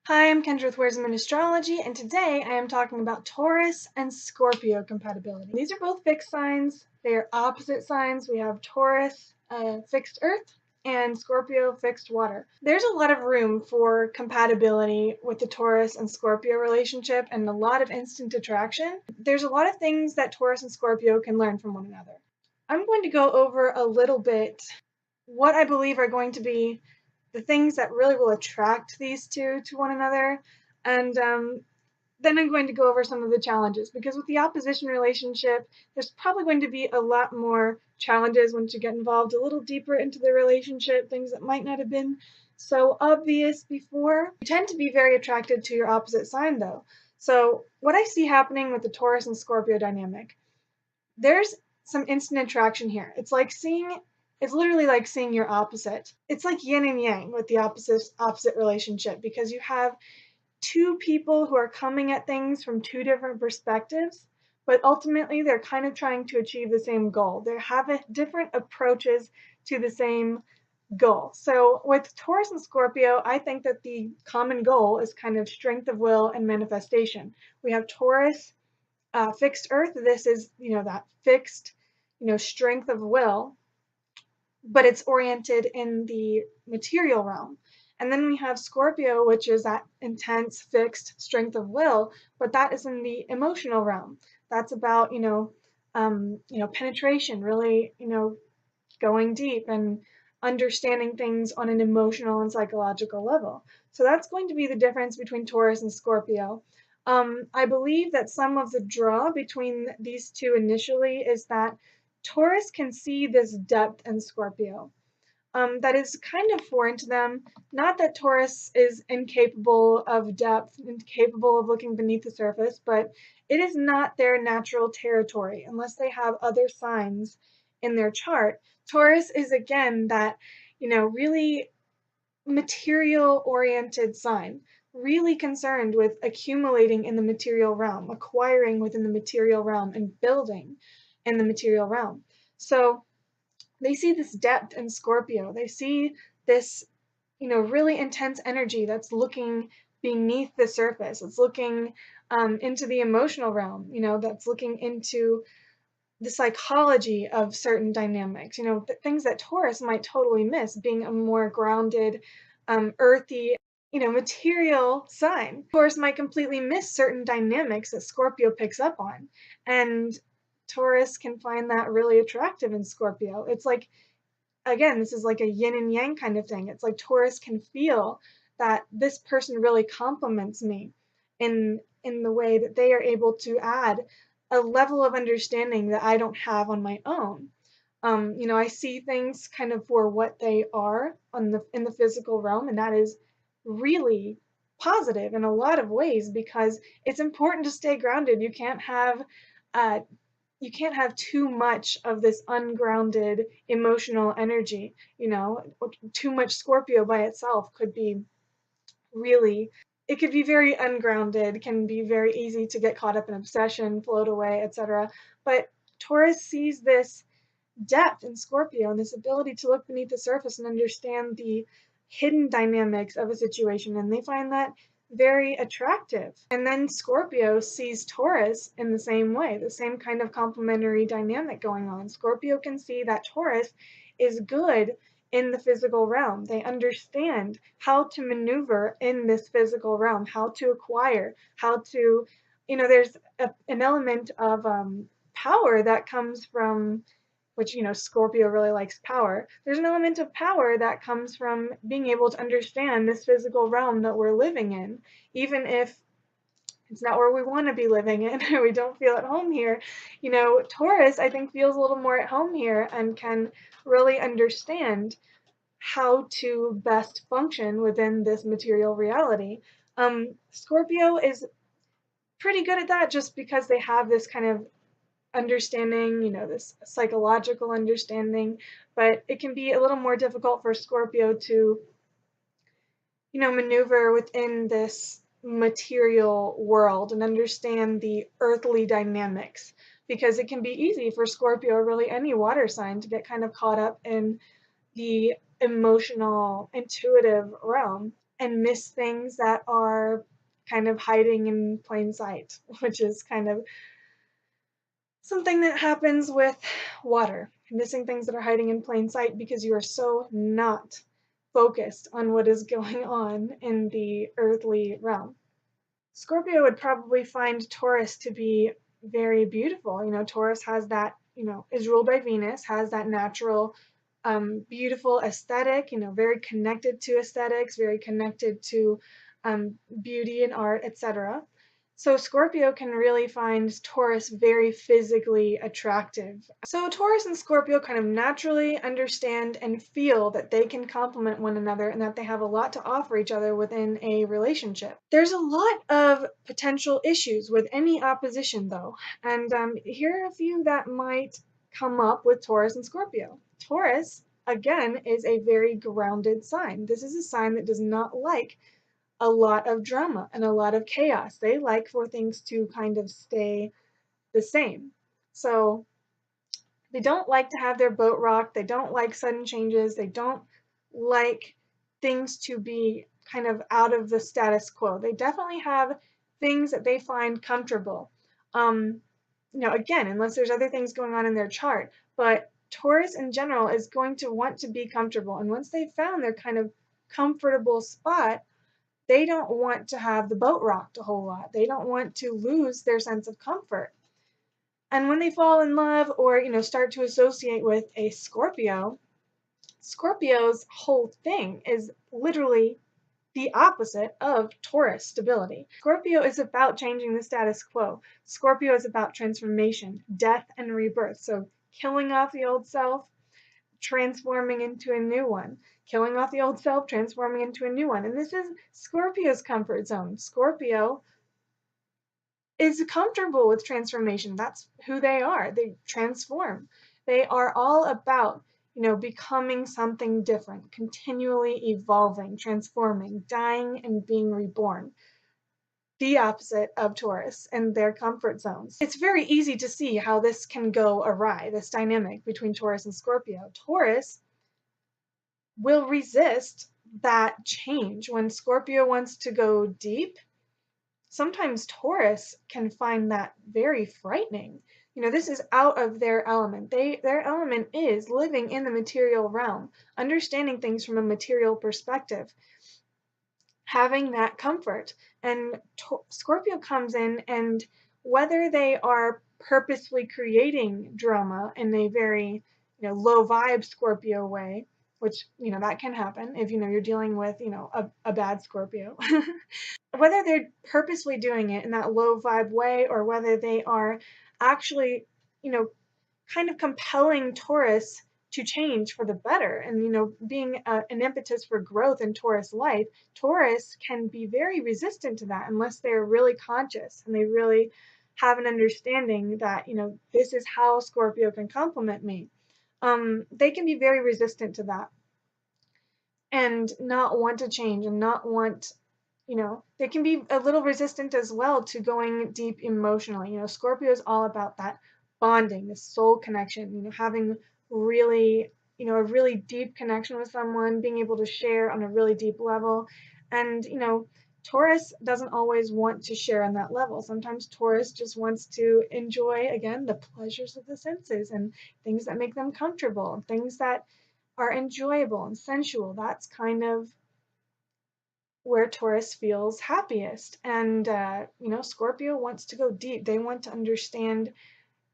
Hi, I'm Kendra with WTMAstrology, and today I am talking about Taurus and Scorpio compatibility. These are both fixed signs. They are opposite signs. We have Taurus, fixed earth, and Scorpio, fixed water. There's a lot of room for compatibility with the Taurus and Scorpio relationship and a lot of instant attraction. There's a lot of things that Taurus and Scorpio can learn from one another. I'm going to go over a little bit what I believe are going to be the things that really will attract these two to one another. And then I'm going to go over some of the challenges, because with the opposition relationship, there's probably going to be a lot more challenges once you get involved a little deeper into the relationship, things that might not have been so obvious before. You tend to be very attracted to your opposite sign though. So what I see happening with the Taurus and Scorpio dynamic, there's some instant attraction here. It's literally like seeing your opposite. It's like yin and yang with the opposite relationship, because you have two people who are coming at things from two different perspectives, but ultimately they're kind of trying to achieve the same goal. They have different approaches to the same goal. So with Taurus and Scorpio, I think that the common goal is kind of strength of will and manifestation. We have Taurus, fixed earth. This is, that fixed, strength of will, but it's oriented in the material realm. And then we have Scorpio, which is that intense, fixed strength of will, but that is in the emotional realm. That's about, penetration, really, going deep and understanding things on an emotional and psychological level. So that's going to be the difference between Taurus and Scorpio. I believe that some of the draw between these two initially is that Taurus can see this depth in Scorpio. That is kind of foreign to them. Not that Taurus is incapable of depth, incapable of looking beneath the surface, but it is not their natural territory unless they have other signs in their chart. Taurus is again that, really material-oriented sign, really concerned with accumulating in the material realm, acquiring within the material realm, and building in the material realm. So they see this depth in Scorpio. They see this, really intense energy that's looking beneath the surface. It's looking into the emotional realm, that's looking into the psychology of certain dynamics, things that Taurus might totally miss, being a more grounded, earthy, material sign. Taurus might completely miss certain dynamics that Scorpio picks up on. And Taurus can find that really attractive in Scorpio. It's like, again, this is like a yin and yang kind of thing. It's like Taurus can feel that this person really complements me in the way that they are able to add a level of understanding that I don't have on my own. I see things kind of for what they are in the physical realm, and that is really positive in a lot of ways, because it's important to stay grounded. Uh, you can't have too much of this ungrounded emotional energy. Too much Scorpio by itself could be really, it could be very ungrounded, can be very easy to get caught up in obsession, float away, etc. But Taurus sees this depth in Scorpio and this ability to look beneath the surface and understand the hidden dynamics of a situation, and they find that very attractive. And then Scorpio sees Taurus in the same way, the same kind of complementary dynamic going on. Scorpio can see that Taurus is good in the physical realm. They understand how to maneuver in this physical realm, how to acquire, how to, there's an element of power that comes from, which, Scorpio really likes power. There's an element of power that comes from being able to understand this physical realm that we're living in, even if it's not where we want to be living in, or we don't feel at home here. Taurus, I think, feels a little more at home here and can really understand how to best function within this material reality. Scorpio is pretty good at that just because they have this kind of understanding, this psychological understanding, but it can be a little more difficult for Scorpio to, maneuver within this material world and understand the earthly dynamics, because it can be easy for Scorpio, or really any water sign, to get kind of caught up in the emotional, intuitive realm. and miss things that are kind of hiding in plain sight, which is kind of something that happens with water, missing things that are hiding in plain sight because you are so not focused on what is going on in the earthly realm. Scorpio would probably find Taurus to be very beautiful. Taurus has that, is ruled by Venus, has that natural, beautiful aesthetic, very connected to aesthetics, very connected to beauty and art, etc. So Scorpio can really find Taurus very physically attractive. So Taurus and Scorpio kind of naturally understand and feel that they can complement one another and that they have a lot to offer each other within a relationship. There's a lot of potential issues with any opposition though, and here are a few that might come up with Taurus and Scorpio. Taurus, again, is a very grounded sign. This is a sign that does not like a lot of drama and a lot of chaos. They like for things to kind of stay the same. So they don't like to have their boat rocked. They don't like sudden changes. They don't like things to be kind of out of the status quo. They definitely have things that they find comfortable. Again, unless there's other things going on in their chart, but Taurus in general is going to want to be comfortable. And once they've found their kind of comfortable spot, they don't want to have the boat rocked a whole lot. They don't want to lose their sense of comfort. And when they fall in love or, start to associate with a Scorpio, Scorpio's whole thing is literally the opposite of Taurus stability. Scorpio is about changing the status quo. Scorpio is about transformation, death, and rebirth. So killing off the old self, transforming into a new one, killing off the old self, transforming into a new one. And this is Scorpio's comfort zone. Scorpio is comfortable with transformation. That's who they are. They transform. They are all about, becoming something different, continually evolving, transforming, dying, and being reborn. The opposite of Taurus and their comfort zones. It's very easy to see how this can go awry, this dynamic between Taurus and Scorpio. Taurus will resist that change. When Scorpio wants to go deep, sometimes Taurus can find that very frightening. This is out of their element. Their element is living in the material realm, understanding things from a material perspective, having that comfort. And Scorpio comes in, and whether they are purposely creating drama in a very, low vibe Scorpio way, which, that can happen if, you're dealing with, a bad Scorpio. Whether they're purposely doing it in that low vibe way or whether they are actually, kind of compelling Taurus to change for the better and, being an impetus for growth in Taurus life, Taurus can be very resistant to that unless they're really conscious and they really have an understanding that, this is how Scorpio can complement me. They can be very resistant to that and not want to change and not want, they can be a little resistant as well to going deep emotionally. Scorpio is all about that bonding, the soul connection, having really, a really deep connection with someone, being able to share on a really deep level. And, Taurus doesn't always want to share on that level. Sometimes Taurus just wants to enjoy, again, the pleasures of the senses and things that make them comfortable, things that are enjoyable and sensual. That's kind of where Taurus feels happiest. And, Scorpio wants to go deep. They want to understand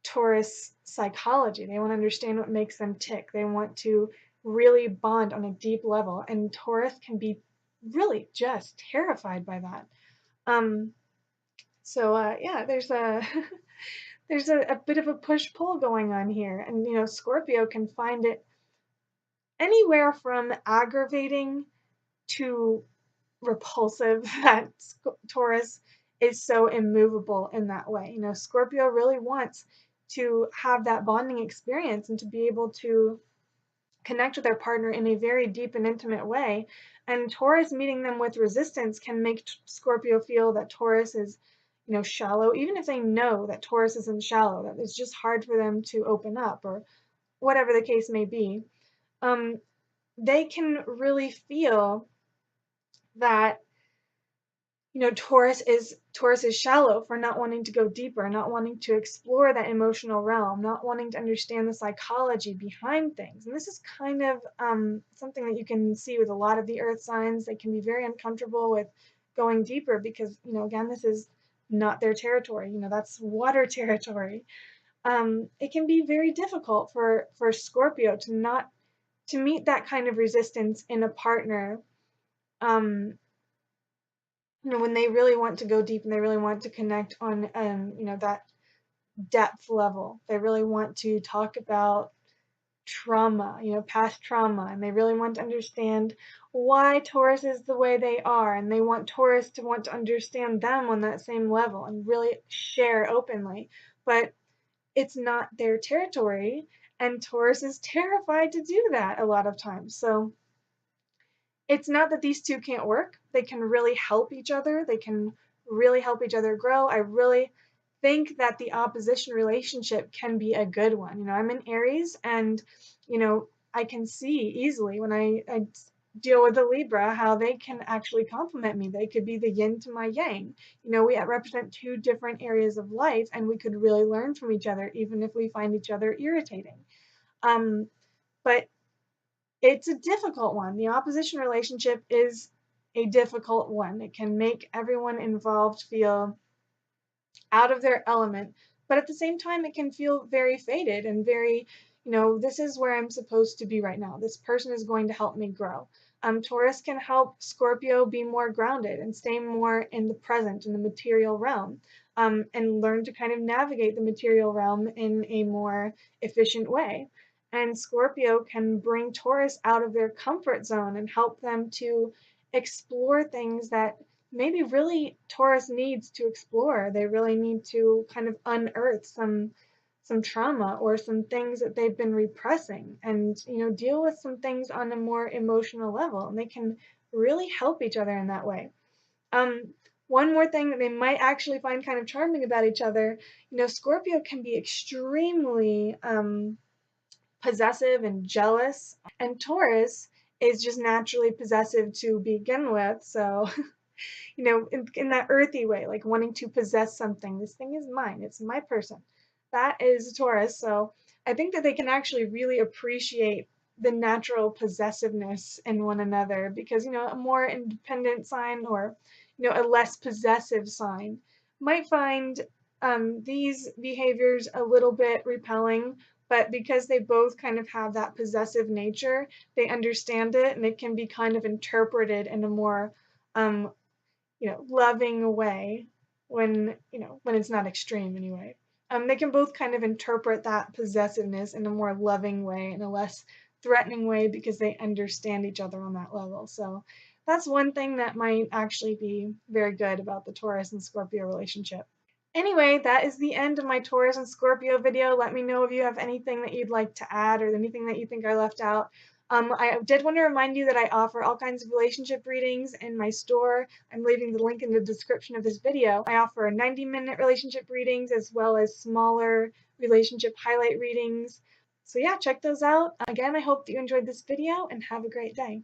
Taurus psychology. They want to understand what makes them tick. They want to really bond on a deep level. And Taurus can be really just terrified by that. There's a there's a bit of a push-pull going on here. And, Scorpio can find it anywhere from aggravating to repulsive that Taurus is so immovable in that way. Scorpio really wants to have that bonding experience and to be able to connect with their partner in a very deep and intimate way. And Taurus meeting them with resistance can make Scorpio feel that Taurus is, shallow, even if they know that Taurus isn't shallow, that it's just hard for them to open up or whatever the case may be. They can really feel that Taurus is shallow for not wanting to go deeper, not wanting to explore that emotional realm, not wanting to understand the psychology behind things. And this is kind of something that you can see with a lot of the earth signs. They can be very uncomfortable with going deeper because, again, this is not their territory. That's water territory. It can be very difficult for Scorpio to meet that kind of resistance in a partner. When they really want to go deep and they really want to connect on, that depth level. They really want to talk about trauma, past trauma, and they really want to understand why Taurus is the way they are, and they want Taurus to want to understand them on that same level and really share openly. But it's not their territory, and Taurus is terrified to do that a lot of times. So it's not that these two can't work. They can really help each other. They can really help each other grow. I really think that the opposition relationship can be a good one. I'm in Aries, and, I can see easily when I deal with a Libra how they can actually complement me. They could be the yin to my yang. We represent two different areas of life, and we could really learn from each other, even if we find each other irritating. But it's a difficult one. The opposition relationship is a difficult one. It can make everyone involved feel out of their element, but at the same time, it can feel very faded and very, this is where I'm supposed to be right now. This person is going to help me grow. Taurus can help Scorpio be more grounded and stay more in the present, in the material realm, and learn to kind of navigate the material realm in a more efficient way. And Scorpio can bring Taurus out of their comfort zone and help them to explore things that maybe really Taurus needs to explore. They really need to kind of unearth some trauma or some things that they've been repressing, and deal with some things on a more emotional level, and they can really help each other in that way. One more thing that they might actually find kind of charming about each other, Scorpio can be extremely possessive and jealous, and Taurus is just naturally possessive to begin with, so in that earthy way, like wanting to possess something. This thing is mine. It's my person. That is Taurus. So I think that they can actually really appreciate the natural possessiveness in one another, because, a more independent sign or, a less possessive sign might find these behaviors a little bit repelling, but because they both kind of have that possessive nature, they understand it, and it can be kind of interpreted in a more loving way when it's not extreme anyway. They can both kind of interpret that possessiveness in a more loving way, in a less threatening way, because they understand each other on that level. So that's one thing that might actually be very good about the Taurus and Scorpio relationship. Anyway, that is the end of my Taurus and Scorpio video. Let me know if you have anything that you'd like to add or anything that you think I left out. I did want to remind you that I offer all kinds of relationship readings in my store. I'm leaving the link in the description of this video. I offer 90-minute relationship readings as well as smaller relationship highlight readings. So yeah, check those out. Again, I hope that you enjoyed this video and have a great day.